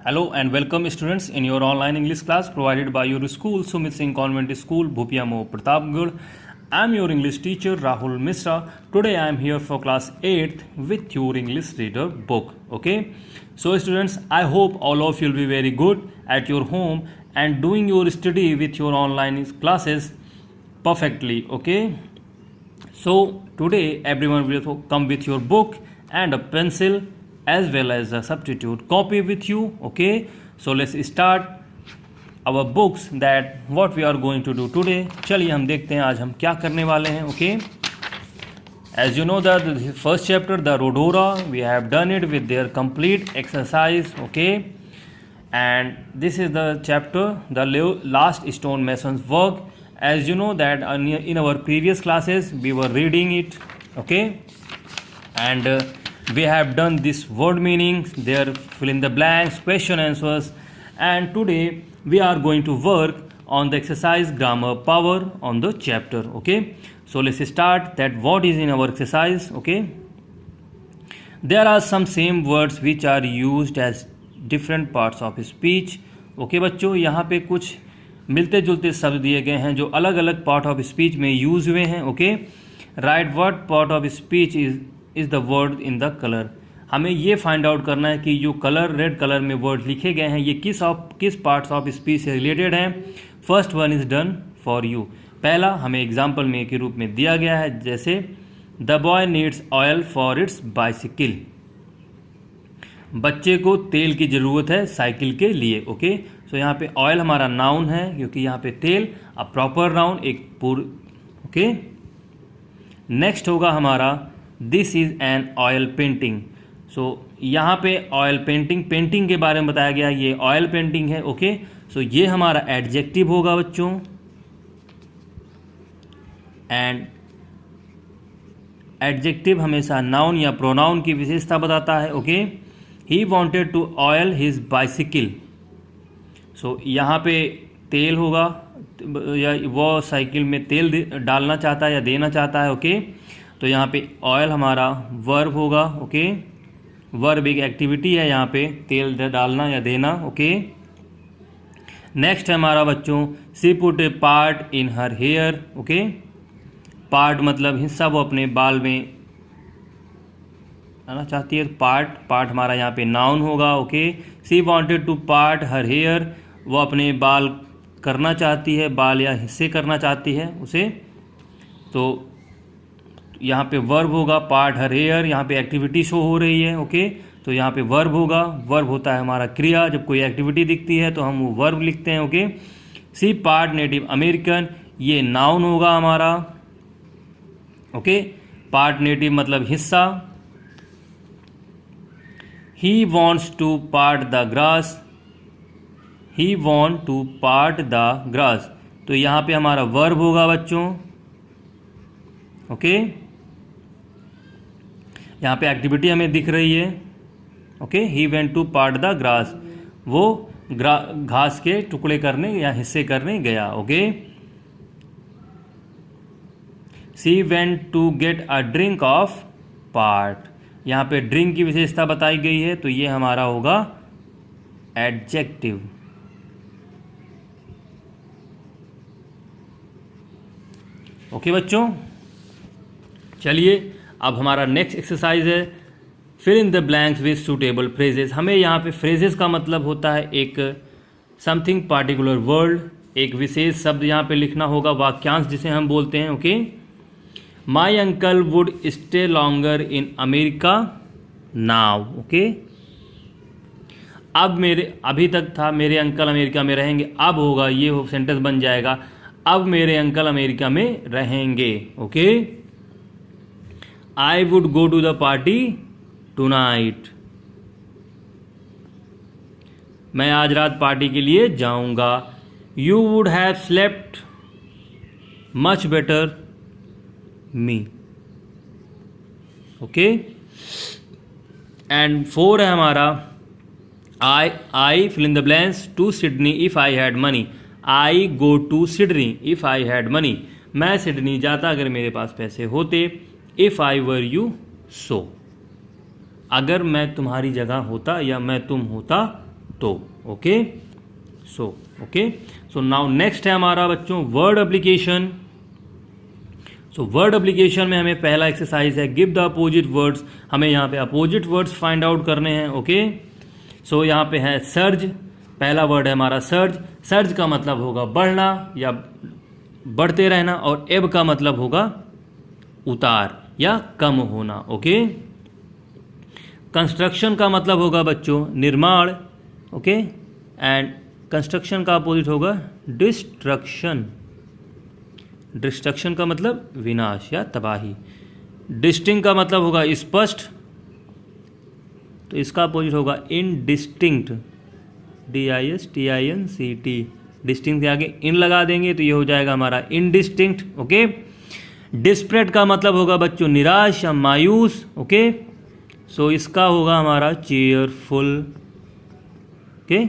Hello and welcome students in your online English class provided by your school Sumit Singh Convent School Bhupiamo Pratapgarh. I am your English teacher Rahul Misra. Today I am here for class 8th with your English reader book. Okay. So students, I hope all of you will be very good at your home and doing your study with your online classes perfectly. Okay. So today everyone will come with your book and a pencil as well as a substitute copy with you. Okay, so let's start our books that what we are going to do today. चलिए हम देखते हैं आज हम क्या करने वाले हैं. Okay, as you know that the first chapter, the Rhodora, we have done it with their complete exercise. Okay, and this is the chapter, the last stonemason's work. As you know that in our previous classes we were reading it. Okay, and we have done this word meanings, their fill in the blanks, question answers, and today we are going to work on the exercise grammar power on the chapter. Okay, so let's start that what is in our exercise. Okay, there are some same words which are used as different parts of speech. Okay बच्चों, यहाँ पे कुछ मिलते जुलते शब्द दिए गए हैं जो अलग अलग पार्ट ऑफ स्पीच में यूज हुए हैं. Okay, right what part of speech is the word in the colour. हमें ये फाइंड आउट करना है कि जो कलर रेड कलर में वर्ड लिखे गए हैं ये किस पार्ट्स ऑफ स्पीच से रिलेटेड हैं. First one is done for you. पहला हमें एग्जाम्पल में के रूप में दिया गया है, जैसे the boy needs oil for its bicycle. बच्चे को तेल की ज़रूरत है साइकिल के लिए. ओके, सो यहाँ पे ऑयल हमारा नाउन है क्योंकि यहाँ पे तेल अ प्रॉपर नाउन एक पूर्ण. ओके, नेक्स्ट होगा हमारा this is an oil painting. So यहाँ पे ऑयल पेंटिंग के बारे में बताया गया, ये ऑयल पेंटिंग है. ओके, सो ये हमारा एडजेक्टिव होगा बच्चों, एंड एडजेक्टिव हमेशा नाउन या प्रोनाउन की विशेषता बताता है. Okay, he wanted to oil his bicycle. So यहाँ पे तेल होगा या वो साइकिल में तेल डालना चाहता है या देना चाहता है. ओके, तो यहाँ पे ऑयल हमारा वर्ब होगा. ओके, वर्ब एक एक्टिविटी है यहाँ पे तेल डालना या देना. ओके, नेक्स्ट है हमारा बच्चों see put a part in her hair. Okay, part मतलब हिस्सा वो अपने बाल में आना चाहती है. पार्ट हमारा यहाँ पे नाउन होगा. Okay, she wanted to part her hair, वो अपने बाल करना चाहती है, बाल या हिस्से करना चाहती है उसे. तो यहाँ पे वर्ब होगा पार्ट हर हेयर, यहाँ पे एक्टिविटी शो हो रही है. ओके, तो यहाँ पे वर्ब होगा. वर्ब होता है हमारा क्रिया, जब कोई एक्टिविटी दिखती है तो हम वो वर्ब लिखते हैं. Okay, she part native American, ये नाउन होगा हमारा. ओके, पार्ट नेटिव मतलब हिस्सा. He wants to part the grass, he want to part the grass, तो यहाँ पे हमारा वर्ब होगा बच्चों. ओके, यहाँ पे एक्टिविटी हमें दिख रही है. Okay, he went to part the grass, वो घास के टुकड़े करने या हिस्से करने गया. Okay, she went to get a drink of part, यहाँ पे ड्रिंक की विशेषता बताई गई है, तो ये हमारा होगा एडजेक्टिव. ओके बच्चों, चलिए अब हमारा नेक्स्ट एक्सरसाइज है fill in the blanks with suitable phrases. हमें यहाँ पे फ्रेजेस का मतलब होता है एक समथिंग पार्टिकुलर वर्ड, एक विशेष शब्द यहाँ पे लिखना होगा, वाक्यांश जिसे हम बोलते हैं. Okay, my uncle would stay longer in America now. Okay, अब अभी तक था मेरे अंकल अमेरिका में रहेंगे, अब होगा ये सेंटेंस बन जाएगा अब मेरे अंकल अमेरिका में रहेंगे. Okay, I would go to the party tonight, मैं आज रात पार्टी के लिए जाऊंगा. You would have slept much better me. Okay, and 4 है हमारा I fill in the blanks to Sydney if I had money. I go to Sydney if I had money, मैं Sydney जाता अगर मेरे पास पैसे होते. If I were you so, अगर मैं तुम्हारी जगह होता या मैं तुम होता तो ओके सो नाउ नेक्स्ट है हमारा बच्चों word application. So word application में हमें पहला एक्सरसाइज है गिव द अपोजिट वर्ड्स। हमें यहाँ पे अपोजिट वर्ड्स फाइंड आउट करने हैं। ओके सो यहाँ पे है सर्ज, पहला वर्ड है हमारा सर्ज। सर्ज का मतलब होगा बढ़ना या बढ़ते रहना, और एब का मतलब होगा उतार या कम होना। ओके कंस्ट्रक्शन का मतलब होगा बच्चों निर्माण। ओके एंड कंस्ट्रक्शन का अपोजिट होगा डिस्ट्रक्शन। डिस्ट्रक्शन का मतलब विनाश या तबाही। डिस्टिंक्ट का मतलब होगा स्पष्ट, तो इसका अपोजिट होगा इनडिस्टिंक्ट, DISTINCT। डिस्टिंक्ट के आगे इन लगा देंगे तो ये हो जाएगा हमारा इनडिस्टिंक्ट। ओके डिस्परेट का मतलब होगा बच्चों निराश या मायूस। ओके सो इसका होगा हमारा चीयरफुल। ओके